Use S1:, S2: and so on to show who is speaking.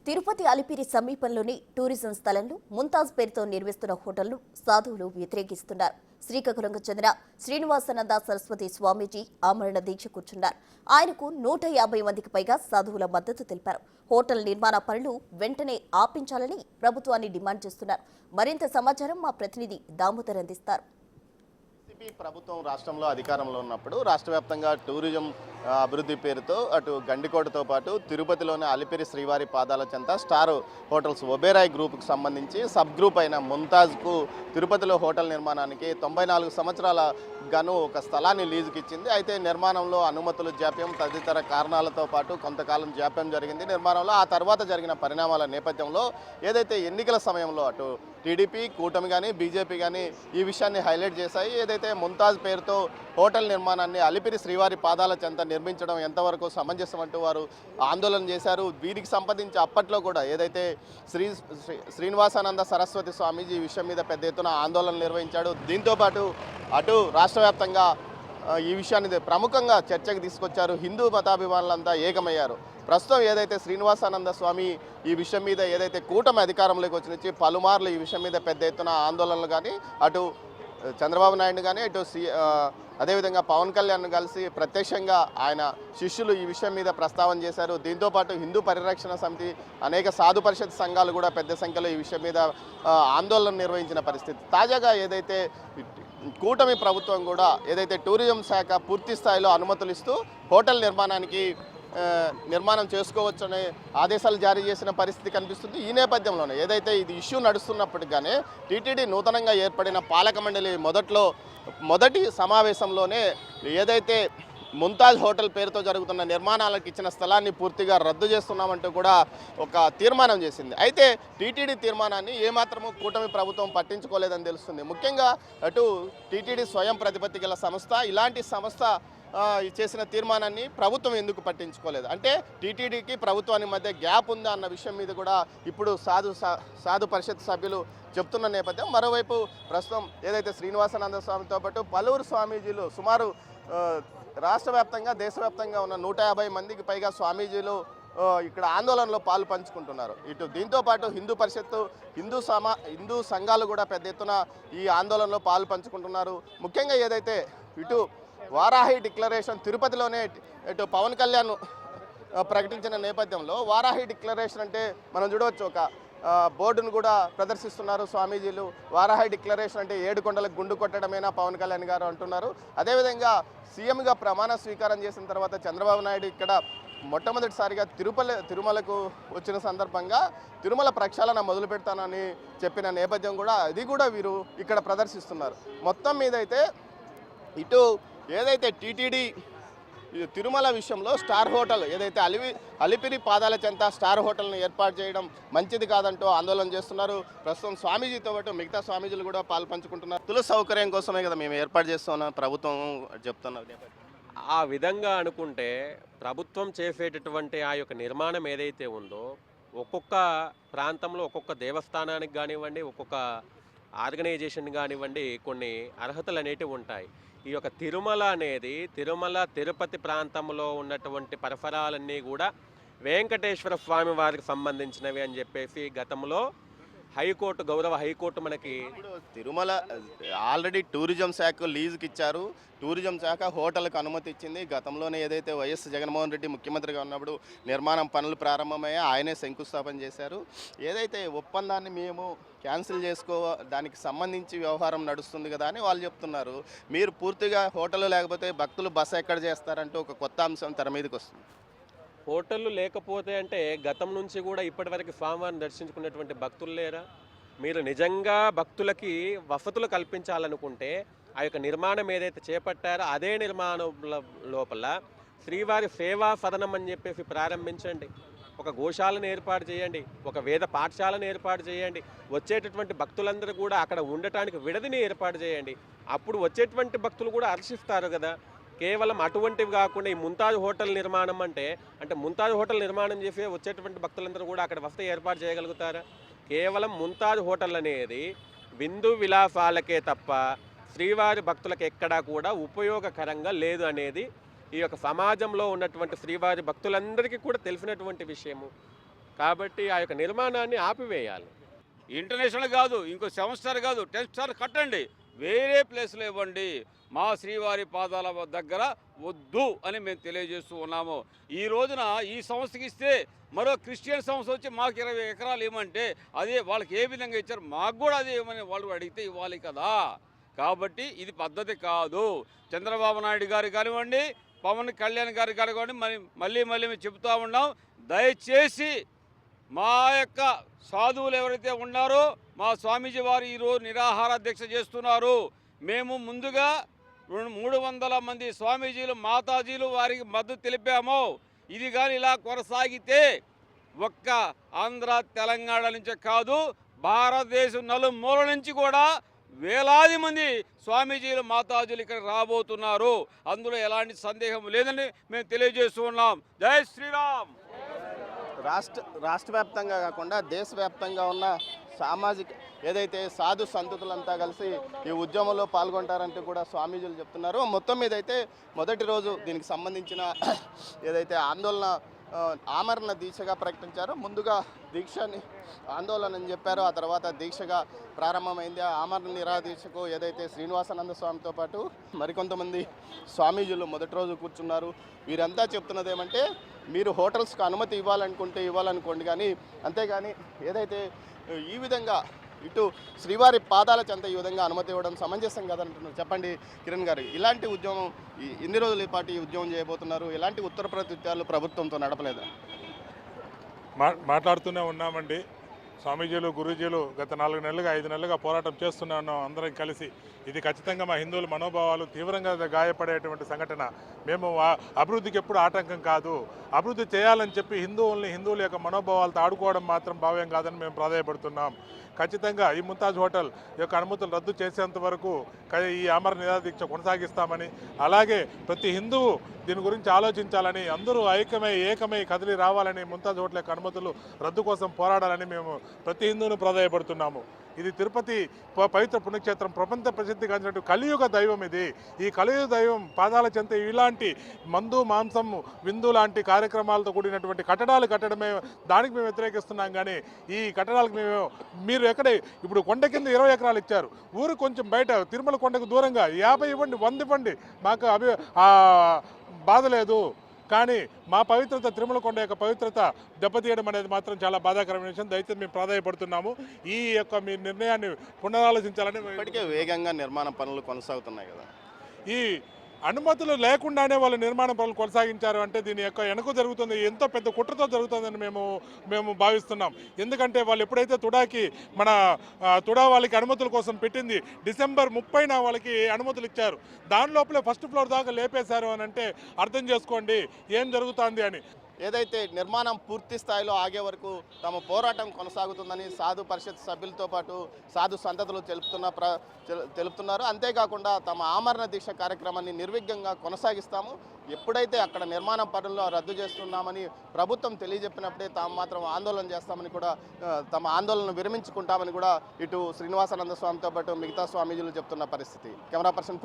S1: తిరుపతి అలిపిరి సమీపంలోని టూరిజం స్థలంలో ముంతాజ్ పేరుతో నిర్మిస్తున్న హోటల్ను సాధువులు వ్యతిరేకిస్తున్నారు. శ్రీకాకుళంకు చెందిన శ్రీనివాసానంద సరస్వతి స్వామీజీ ఆమరణ దీక్ష కూర్చున్నారు. ఆయనకు 150 మందికి పైగా సాధువుల మద్దతు తెలిపారు. హోటల్ నిర్మాణ పనులు వెంటనే ఆపించాలని ప్రభుత్వాన్ని డిమాండ్ చేస్తున్నారు. మరింత సమాచారం మా ప్రతినిధి దామోదర్ అందిస్తారు.
S2: ప్రభుత్వం రాష్ట్రంలో అధికారంలో ఉన్నప్పుడు రాష్ట్ర వ్యాప్తంగా టూరిజం అభివృద్ధి పేరుతో అటు గండికోటతో పాటు తిరుపతిలోని అలిపిరి శ్రీవారి పాదాల చెంత స్టార్ హోటల్స్ ఒబేరాయ్ గ్రూప్కు సంబంధించి సబ్ గ్రూప్ అయిన ముంతాజ్కు తిరుపతిలో హోటల్ నిర్మాణానికి 94 సంవత్సరాల గాను ఒక స్థలాన్ని లీజుకి ఇచ్చింది. అయితే నిర్మాణంలో అనుమతులు జాప్యం తదితర కారణాలతో పాటు కొంతకాలం జాప్యం జరిగింది నిర్మాణంలో. ఆ తర్వాత జరిగిన పరిణామాల నేపథ్యంలో ఏదైతే ఎన్నికల సమయంలో అటు టీడీపీ కూటమి కానీ బీజేపీ కానీ ఈ విషయాన్ని హైలైట్ చేశాయి. ఏదైతే ముంతాజ్ పేరుతో హోటల్ నిర్మాణాన్ని అలిపిరి శ్రీవారి పాదాల చెంత నిర్మించడం ఎంతవరకు సమంజసం అంటూ వారు ఆందోళన చేశారు. వీరికి సంబంధించి అప్పట్లో కూడా ఏదైతే శ్రీనివాసానంద సరస్వతి స్వామీజీ ఈ విషయం మీద పెద్ద ఎత్తున ఆందోళన నిర్వహించాడు. దీంతోపాటు అటు రాష్ట్ర వ్యాప్తంగా ఈ విషయాన్ని ప్రముఖంగా చర్చకు తీసుకొచ్చారు. హిందూ మతాభిమానులంతా ఏకమయ్యారు. ప్రస్తుతం ఏదైతే శ్రీనివాసానంద స్వామి ఈ విషయం మీద ఏదైతే కూటమి అధికారంలోకి వచ్చి నుంచి పలుమార్లు ఈ విషయం మీద పెద్ద ఎత్తున ఆందోళనలు కానీ అటు చంద్రబాబు నాయుడు కానీ ఇటు అదేవిధంగా పవన్ కళ్యాణ్ కలిసి ప్రత్యక్షంగా ఆయన శిష్యులు ఈ విషయం మీద ప్రస్తావన చేశారు. దీంతోపాటు హిందూ పరిరక్షణ సమితి అనేక సాధు పరిషత్ సంఘాలు కూడా పెద్ద సంఖ్యలో ఈ విషయం మీద ఆందోళన నిర్వహించిన పరిస్థితి. తాజాగా ఏదైతే కూటమి ప్రభుత్వం కూడా ఏదైతే టూరిజం శాఖ పూర్తి స్థాయిలో అనుమతులు ఇస్తూ హోటల్ నిర్మాణం చేసుకోవచ్చనే ఆదేశాలు జారీ చేసిన పరిస్థితి కనిపిస్తుంది. ఈ నేపథ్యంలోనే ఏదైతే ఇది ఇష్యూ నడుస్తున్నప్పటికీ టీటీడీ నూతనంగా ఏర్పడిన పాలక మండలి మొదటి సమావేశంలోనే ఏదైతే ముంతాజ్ హోటల్ పేరుతో జరుగుతున్న నిర్మాణాలకు ఇచ్చిన స్థలాన్ని పూర్తిగా రద్దు చేస్తున్నామంటూ కూడా ఒక తీర్మానం చేసింది. అయితే టీటీడీ తీర్మానాన్ని ఏమాత్రము కూటమి ప్రభుత్వం పట్టించుకోలేదని తెలుస్తుంది. ముఖ్యంగా అటు టీటీడీ స్వయం ప్రతిపత్తి గల సంస్థ, ఇలాంటి సంస్థ చేసిన తీర్మానాన్ని ప్రభుత్వం ఎందుకు పట్టించుకోలేదు అంటే టీటీడీకి ప్రభుత్వానికి మధ్య గ్యాప్ ఉందా అన్న విషయం మీద కూడా ఇప్పుడు సాధు పరిషత్ సభ్యులు చెప్తున్న నేపథ్యం. మరోవైపు ప్రస్తుతం ఏదైతే శ్రీనివాసానంద స్వామితో పాటు పలువురు స్వామీజీలు సుమారు రాష్ట్ర వ్యాప్తంగా దేశవ్యాప్తంగా ఉన్న 150 మందికి పైగా స్వామీజీలు ఇక్కడ ఆందోళనలో పాలు పంచుకుంటున్నారు. ఇటు దీంతోపాటు హిందూ పరిషత్తు హిందూ సంఘాలు కూడా పెద్ద ఎత్తున ఈ ఆందోళనలో పాలు పంచుకుంటున్నారు. ముఖ్యంగా ఏదైతే ఇటు వారాహి డిక్లరేషన్ తిరుపతిలోనే ఇటు పవన్ కళ్యాణ్ ప్రకటించిన నేపథ్యంలో వారాహి డిక్లరేషన్ అంటే మనం చూడవచ్చు ఒక బోర్డును కూడా ప్రదర్శిస్తున్నారు స్వామీజీలు. వారాహి డిక్లరేషన్ అంటే 7 కొండలకు గుండు కొట్టడమేనా పవన్ కళ్యాణ్ గారు అంటున్నారు. అదేవిధంగా సీఎంగా ప్రమాణ స్వీకారం చేసిన తర్వాత చంద్రబాబు నాయుడు ఇక్కడ మొట్టమొదటిసారిగా తిరుమలకు వచ్చిన సందర్భంగా తిరుమల ప్రక్షాళన మొదలు పెడతానని చెప్పిన నేపథ్యం కూడా అది కూడా వీరు ఇక్కడ ప్రదర్శిస్తున్నారు. మొత్తం మీద అయితే ఇటు ఏదైతే టీటీడీ తిరుమల విషయంలో స్టార్ హోటల్ ఏదైతే అలిపిరి పాదాల చెంత స్టార్ హోటల్ను ఏర్పాటు చేయడం మంచిది కాదంటూ ఆందోళన చేస్తున్నారు. ప్రస్తుతం స్వామీజీతో పాటు మిగతా స్వామీజీలు కూడా పాలు పంచుకుంటున్నారు. భక్తుల సౌకర్యం కోసమే కదా మేము ఏర్పాటు చేస్తున్నాం ప్రభుత్వం చెప్తున్నారు.
S3: ఆ విధంగా అనుకుంటే ప్రభుత్వం చేసేటటువంటి ఆ యొక్క నిర్మాణం ఏదైతే ఉందో ఒక్కొక్క ప్రాంతంలో ఒక్కొక్క దేవస్థానానికి కానివ్వండి ఒక్కొక్క ఆర్గనైజేషన్ కానివ్వండి కొన్ని అర్హతలు అనేటివి ఉంటాయి. ఈ యొక్క తిరుమల అనేది తిరుపతి ప్రాంతంలో ఉన్నటువంటి పరిసరాలన్నీ కూడా వెంకటేశ్వర స్వామి వారికి సంబంధించినవి అని చెప్పేసి గతంలో గౌరవ హైకోర్టు మనకి
S2: తిరుమల ఆల్రెడీ టూరిజం శాఖ లీజుకి ఇచ్చారు. టూరిజం శాఖ హోటల్కి అనుమతి ఇచ్చింది. గతంలోనే ఏదైతే వైఎస్ జగన్మోహన్ రెడ్డి ముఖ్యమంత్రిగా ఉన్నప్పుడు నిర్మాణం పనులు ప్రారంభమయ్యా ఆయనే శంకుస్థాపన చేశారు. ఏదైతే ఒప్పందాన్ని మేము క్యాన్సిల్ దానికి సంబంధించి వ్యవహారం నడుస్తుంది కదా అని వాళ్ళు చెప్తున్నారు. మీరు పూర్తిగా హోటల్ లేకపోతే భక్తులు బస ఎక్కడ చేస్తారంటూ ఒక కొత్త అంశం తెర మీదకి వస్తుంది.
S3: హోటళ్ళు లేకపోతే అంటే గతం నుంచి కూడా ఇప్పటివరకు స్వామివారిని దర్శించుకున్నటువంటి భక్తులు లేరా? మీరు నిజంగా భక్తులకి వసతులు కల్పించాలనుకుంటే ఆ యొక్క నిర్మాణం ఏదైతే చేపట్టారో అదే నిర్మాణం లోపల శ్రీవారి సేవా సదనం అని చెప్పేసి ప్రారంభించండి. ఒక గోశాలను ఏర్పాటు చేయండి, ఒక వేద పాఠశాలను ఏర్పాటు చేయండి. వచ్చేటటువంటి భక్తులందరూ కూడా అక్కడ ఉండటానికి విడదిని ఏర్పాటు చేయండి. అప్పుడు వచ్చేటువంటి భక్తులు కూడా హర్షిస్తారు కదా. కేవలం అటువంటివి కాకుండా ఈ ముంతాజ్ హోటల్ నిర్మాణం అంటే ముంతాజ్ హోటల్ నిర్మాణం చేసి వచ్చేటువంటి భక్తులందరూ కూడా అక్కడ వసతి ఏర్పాటు చేయగలుగుతారా? కేవలం ముంతాజ్ హోటల్ అనేది విందు విలాసాలకే తప్ప శ్రీవారి భక్తులకు ఎక్కడా కూడా ఉపయోగకరంగా లేదు అనేది ఈ యొక్క సమాజంలో ఉన్నటువంటి శ్రీవారి భక్తులందరికీ కూడా తెలిసినటువంటి విషయము. కాబట్టి ఆ యొక్క నిర్మాణాన్ని ఆపివేయాలి.
S4: ఇంటర్నేషనల్ కాదు, ఇంకో 7 స్టార్ కాదు, 10 స్టార్ కట్టండి, వేరే ప్లేస్లో ఇవ్వండి. మా శ్రీవారి పాదాల దగ్గర వద్దు అని మేము తెలియజేస్తూ ఉన్నాము. ఈ రోజున ఈ సంస్థకి ఇస్తే మరో క్రిస్టియన్ సంస్థ వచ్చి మాకు 20 ఎకరాలు ఇవ్వమంటే అదే వాళ్ళకి ఏ విధంగా ఇచ్చారు, మాకు కూడా అదే ఇవ్వమని వాళ్ళు అడిగితే ఇవ్వాలి కదా. కాబట్టి ఇది పద్ధతి కాదు. చంద్రబాబు నాయుడు గారు కానివ్వండి, పవన్ కళ్యాణ్ గారు కానివ్వండి, మళ్ళీ మేము చెబుతూ ఉన్నాం, దయచేసి మా యొక్క సాధువులు ఎవరైతే ఉన్నారో మా స్వామీజీ వారు ఈరోజు నిరాహార దీక్ష చేస్తున్నారు. మేము ముందుగా 300 మంది స్వామీజీలు మాతాజీలు వారికి మద్దతు తెలిపాము. ఇది కానీ ఇలా కొనసాగితే ఒక్క ఆంధ్ర తెలంగాణ నుంచే కాదు, భారతదేశం నలుమూల నుంచి కూడా వేలాది మంది స్వామీజీలు మాతాజీలు ఇక్కడ రాబోతున్నారు. అందులో ఎలాంటి సందేహం లేదని మేము తెలియజేస్తూ ఉన్నాం. జై శ్రీరామ్.
S2: రాష్ట్ర వ్యాప్తంగా కాకుండా దేశవ్యాప్తంగా ఉన్న సామాజిక ఏదైతే సాధు సంతతులంతా కలిసి ఈ ఉద్యమంలో పాల్గొంటారంటూ కూడా స్వామీజీలు చెప్తున్నారు. మొత్తం మీద అయితే మొదటి రోజు దీనికి సంబంధించిన ఏదైతే ఆమరణ దీక్షగా ప్రకటించారో, ముందుగా దీక్షని ఆందోళన అని చెప్పారో, ఆ తర్వాత దీక్షగా ప్రారంభమైంది. ఆ ఆమరణ నిరాదీక్షకు ఏదైతే శ్రీనివాసానంద స్వామితో పాటు మరికొంతమంది స్వామీజీలు మొదటి రోజు కూర్చున్నారు. వీరంతా చెప్తున్నది ఏమంటే, మీరు హోటల్స్కి అనుమతి ఇవ్వాలనుకోండి, కానీ అంతేగాని ఏదైతే ఈ విధంగా ఇటు శ్రీవారి పాదాల చెంత ఈ విధంగా అనుమతి ఇవ్వడం సమంజసం కాదంటున్నారు. చెప్పండి కిరణ్ గారు, ఇలాంటి ఉద్యమం ఎన్ని రోజుల పాటు ఈ ఉద్యమం చేయబోతున్నారు? ఎలాంటి ఉత్తర ప్రత్యుత్యాలు ప్రభుత్వంతో నడపలేదా?
S5: మాట్లాడుతూనే ఉన్నామండి. స్వామీజీలు, గురూజీలు గత 4 నెలలుగా 5 నెలలుగా పోరాటం చేస్తూనే ఉన్నాం అందరం కలిసి. ఇది ఖచ్చితంగా మా హిందువుల మనోభావాలు తీవ్రంగా గాయపడేటువంటి సంఘటన. మేము అభివృద్ధికి ఎప్పుడు ఆటంకం కాదు. అభివృద్ధి చేయాలని చెప్పి హిందువుల యొక్క మనోభావాలతో ఆడుకోవడం మాత్రం భావ్యం కాదని మేము ప్రాధాయపడుతున్నాం. ఖచ్చితంగా ఈ ముంతాజ్ హోటల్ యొక్క అనుమతులు రద్దు చేసేంత వరకు ఈ ఆమరణ నిరాదీక్ష కొనసాగిస్తామని, అలాగే ప్రతి హిందువు దీని గురించి ఆలోచించాలని, అందరూ ఏకమై కదిలి రావాలని, ముంతాజ్ హోటల్ యొక్క అనుమతులు రద్దు కోసం పోరాడాలని మేము ప్రతి హిందువును ప్రాధాయపడుతున్నాము. ఇది తిరుపతి పవిత్ర పుణ్యక్షేత్రం, ప్రపంచ ప్రసిద్ధిగాంచినట్టు కలియుగ దైవం ఇది. ఈ కలియుగ దైవం పాదాల చెంత ఇలాంటి మందు, మాంసం, విందు లాంటి కార్యక్రమాలతో కూడినటువంటి కట్టడాలు కట్టడమే దానికి మేము వ్యతిరేకిస్తున్నాం. కానీ ఈ కట్టడాలకు మీరు ఇప్పుడు కొండ కింద 20 ఎకరాలు ఇచ్చారు, ఊరు కొంచెం బయట తిరుమల కొండకు దూరంగా 50 ఇవ్వండి, 100 ఇవ్వండి, మాకు బాధ లేదు. కానీ మా పవిత్రత, తిరుమల కొండ యొక్క పవిత్రత దెబ్బతీయడం అనేది మాత్రం చాలా బాధాకరమైన విషయం. దయచేసి మేము ప్రాధాయపడుతున్నాము. ఈ యొక్క మీ నిర్ణయాన్ని పునరాలోచించాలని.
S2: ఇప్పటికే వేగంగా నిర్మాణ పనులు కొనసాగుతున్నాయి కదా,
S5: ఈ అనుమతులు లేకుండానే వాళ్ళు నిర్మాణ పనులు కొనసాగించారు అంటే దీని యొక్క వెనుక జరుగుతుంది ఎంతో పెద్ద కుట్రతో జరుగుతుందని మేము భావిస్తున్నాం. ఎందుకంటే వాళ్ళు ఎప్పుడైతే తుడా వాళ్ళకి అనుమతుల కోసం పెట్టింది డిసెంబర్ 30న వాళ్ళకి అనుమతులు ఇచ్చారు, దాని లోపలే ఫస్ట్ ఫ్లోర్ దాకా లేపేశారు అని అంటే అర్థం చేసుకోండి ఏం జరుగుతుంది అని.
S2: ఏదైతే నిర్మాణం పూర్తి స్థాయిలో ఆగే వరకు తమ పోరాటం కొనసాగుతుందని సాధు పరిషత్ సభ్యులతో పాటు సాధు సంతతులు తెలుపుతున్నారు. అంతేకాకుండా తమ ఆమరణ దీక్ష కార్యక్రమాన్ని నిర్విఘ్నంగా కొనసాగిస్తాము, ఎప్పుడైతే అక్కడ నిర్మాణ పనుల్లో రద్దు చేస్తున్నామని ప్రభుత్వం తెలియజెప్పినప్పుడే తాము మాత్రం ఆందోళన చేస్తామని కూడా, తమ ఆందోళన విరమించుకుంటామని కూడా ఇటు శ్రీనివాసానంద స్వామితో పాటు మిగతా స్వామీజీలు చెప్తున్న పరిస్థితి. Camera person